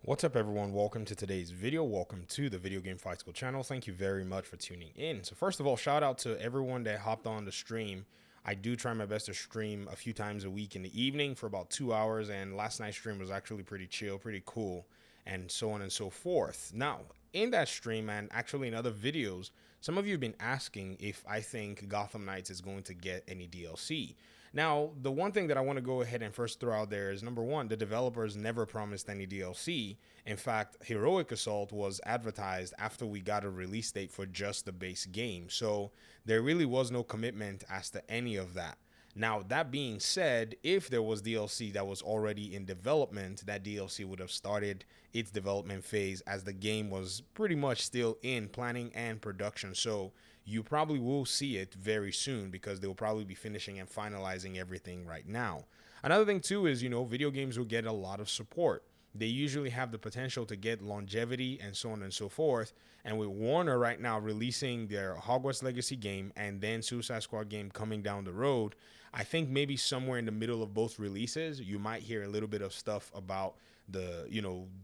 What's up, everyone? Welcome to today's video. Welcome to the Video Game Fight School channel. Thank you very much for tuning in. So first of all, shout out to everyone that hopped on the stream. I do try my best to stream a few times a week in the evening for about 2 hours, and last night's stream was actually pretty chill, pretty cool, and so on and so forth. Now, in that stream and actually in other videos, some of you have been asking if I think Gotham Knights is going to get any DLC. Now, the one thing that I want to go ahead and first throw out there is, number one, the developers never promised any DLC. In fact, Heroic Assault was advertised after we got a release date for just the base game. So there really was no commitment as to any of that. Now, that being said, if there was DLC that was already in development, that DLC would have started its development phase as the game was pretty much still in planning and production. So you probably will see it very soon because they'll probably be finishing and finalizing everything right now. Another thing too is, video games will get a lot of support. They usually have the potential to get longevity and so on and so forth. And with Warner right now releasing their Hogwarts Legacy game and then Suicide Squad game coming down the road, I think maybe somewhere in the middle of both releases, you might hear a little bit of stuff about the,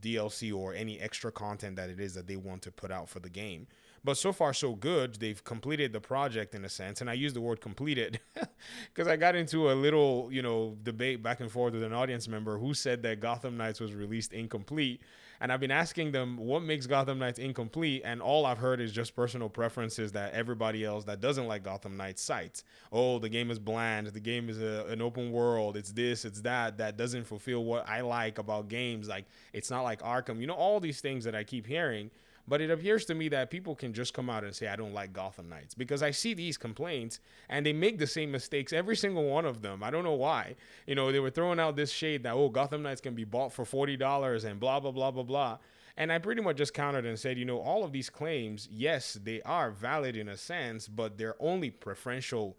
DLC or any extra content that it is that they want to put out for the game. But so far, so good. They've completed the project in a sense. And I use the word completed because I got into a little, debate back and forth with an audience member who said that Gotham Knights was released incomplete. And I've been asking them what makes Gotham Knights incomplete. And all I've heard is just personal preferences that everybody else that doesn't like Gotham Knights cites. Oh, the game is bland. The game is an open world. It's this, it's that. That doesn't fulfill what I like about games. Like, it's not like Arkham. All these things that I keep hearing. But it appears to me that people can just come out and say, I don't like Gotham Knights, because I see these complaints and they make the same mistakes, every single one of them. I don't know why. They were throwing out this shade that, oh, Gotham Knights can be bought for $40 and blah, blah, blah, blah, blah. And I pretty much just countered and said, all of these claims, yes, they are valid in a sense, but they're only preferential,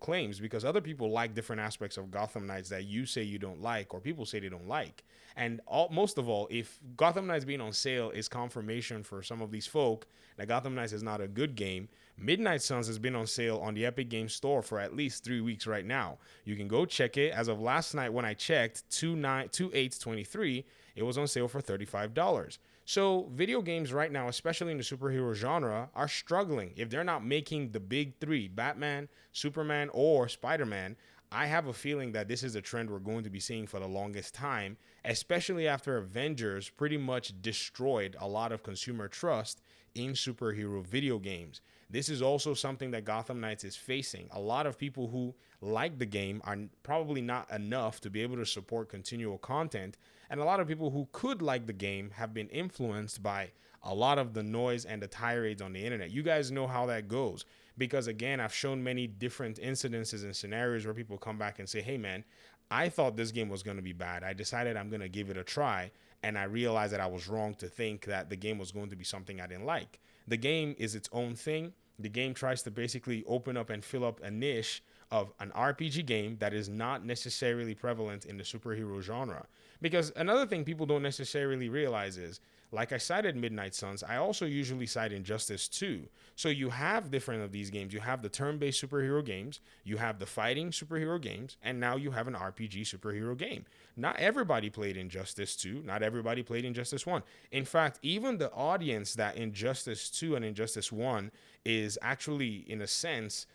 claims, because other people like different aspects of Gotham Knights that you say you don't like or people say they don't like. And most of all, if Gotham Knights being on sale is confirmation for some of these folk that Gotham Knights is not a good game, Midnight Suns has been on sale on the Epic Games Store for at least 3 weeks right now. You can go check it. As of last night when I checked, 2/8/23, it was on sale for $35. So video games right now, especially in the superhero genre, are struggling. If they're not making the big three, Batman, Superman, or Spider-Man, I have a feeling that this is a trend we're going to be seeing for the longest time, especially after Avengers pretty much destroyed a lot of consumer trust in superhero video games. This is also something that Gotham Knights is facing. A lot of people who like the game are probably not enough to be able to support continual content. And a lot of people who could like the game have been influenced by a lot of the noise and the tirades on the internet. You guys know how that goes. Because again, I've shown many different incidences and scenarios where people come back and say, hey man, I thought this game was going to be bad. I decided I'm going to give it a try. And I realized that I was wrong to think that the game was going to be something I didn't like. The game is its own thing. The game tries to basically open up and fill up a niche of an RPG game that is not necessarily prevalent in the superhero genre. Because another thing people don't necessarily realize is, like I cited Midnight Suns, I also usually cite Injustice 2. So you have different of these games. You have the turn-based superhero games, you have the fighting superhero games, and now you have an RPG superhero game. Not everybody played Injustice 2, not everybody played Injustice 1. In fact, even the audience that Injustice 2 and Injustice 1 is actually, in a sense,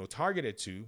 targeted to,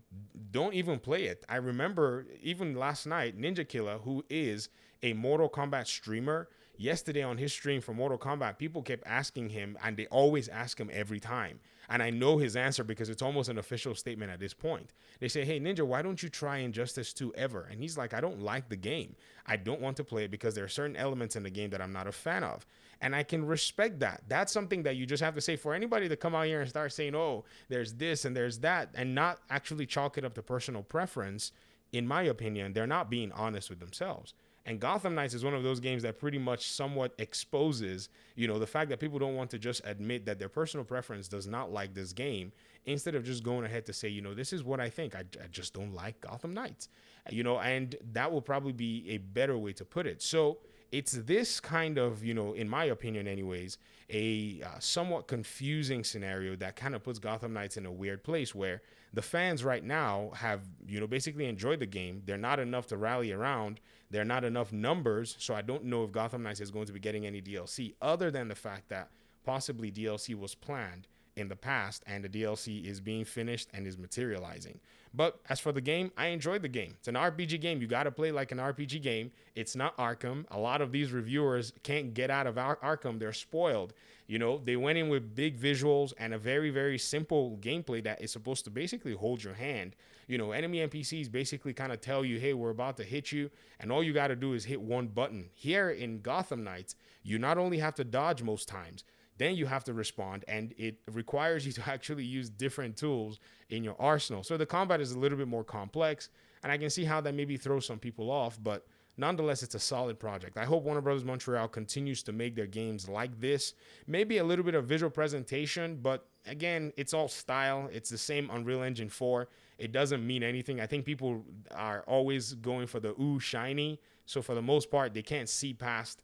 don't even play it. I remember even last night, Ninja Killer, who is a Mortal Kombat streamer, yesterday on his stream for Mortal Kombat, people kept asking him, and they always ask him every time. And I know his answer because it's almost an official statement at this point. They say, hey, Ninja, why don't you try Injustice 2 ever? And he's like, I don't like the game. I don't want to play it because there are certain elements in the game that I'm not a fan of. And I can respect that. That's something that you just have to say. For anybody to come out here and start saying, oh, there's this and there's that, and not actually chalk it up to personal preference, in my opinion, they're not being honest with themselves. And Gotham Knights is one of those games that pretty much somewhat exposes, the fact that people don't want to just admit that their personal preference does not like this game, instead of just going ahead to say, this is what I think. I just don't like Gotham Knights, and that will probably be a better way to put it. So it's this kind of, in my opinion anyways, a somewhat confusing scenario that kind of puts Gotham Knights in a weird place where the fans right now have, basically enjoyed the game. They're not enough to rally around. They're not enough numbers. So I don't know if Gotham Knights is going to be getting any DLC other than the fact that possibly DLC was planned in the past and the DLC is being finished and is materializing. But as for the game, I enjoyed the game. It's an RPG game. You got to play like an RPG game. It's not Arkham. A lot of these reviewers can't get out of Arkham. They're spoiled. They went in with big visuals and a very, very simple gameplay that is supposed to basically hold your hand. Enemy NPCs basically kind of tell you, hey, we're about to hit you, and all you got to do is hit one button. Here in Gotham Knights, you not only have to dodge most times, then you have to respond, and it requires you to actually use different tools in your arsenal. So the combat is a little bit more complex, and I can see how that maybe throws some people off, but nonetheless, it's a solid project. I hope Warner Bros. Montreal continues to make their games like this. Maybe a little bit of visual presentation, but again, it's all style. It's the same Unreal Engine 4. It doesn't mean anything. I think people are always going for the ooh, shiny. So for the most part, they can't see past,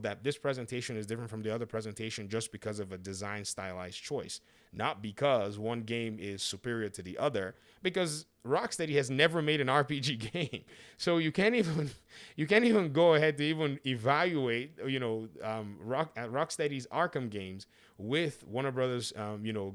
that this presentation is different from the other presentation just because of a design stylized choice. Not because one game is superior to the other, because Rocksteady has never made an RPG game. So you can't even go ahead to even evaluate, Rocksteady's Arkham games with Warner Brothers,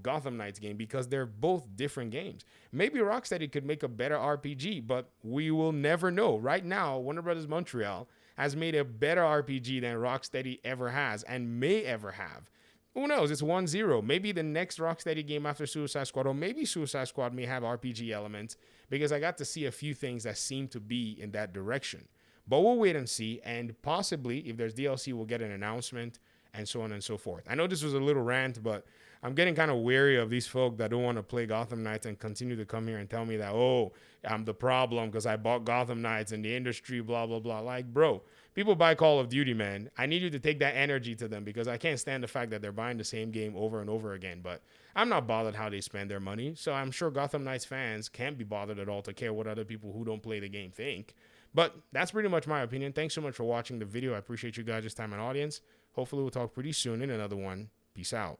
Gotham Knights game, because they're both different games. Maybe Rocksteady could make a better RPG, but we will never know. Right now, Warner Brothers Montreal has made a better RPG than Rocksteady ever has and may ever have. Who knows? It's 1-0. Maybe the next Rocksteady game after Suicide Squad, or maybe Suicide Squad may have RPG elements, because I got to see a few things that seem to be in that direction. But we'll wait and see, and possibly if there's DLC, we'll get an announcement and so on and so forth. I know this was a little rant, but I'm getting kind of weary of these folk that don't want to play Gotham Knights and continue to come here and tell me that, oh, I'm the problem because I bought Gotham Knights and the industry, blah, blah, blah. Like, bro, people buy Call of Duty, man. I need you to take that energy to them, because I can't stand the fact that they're buying the same game over and over again. But I'm not bothered how they spend their money. So I'm sure Gotham Knights fans can't be bothered at all to care what other people who don't play the game think. But that's pretty much my opinion. Thanks so much for watching the video. I appreciate you guys' time and audience. Hopefully we'll talk pretty soon in another one. Peace out.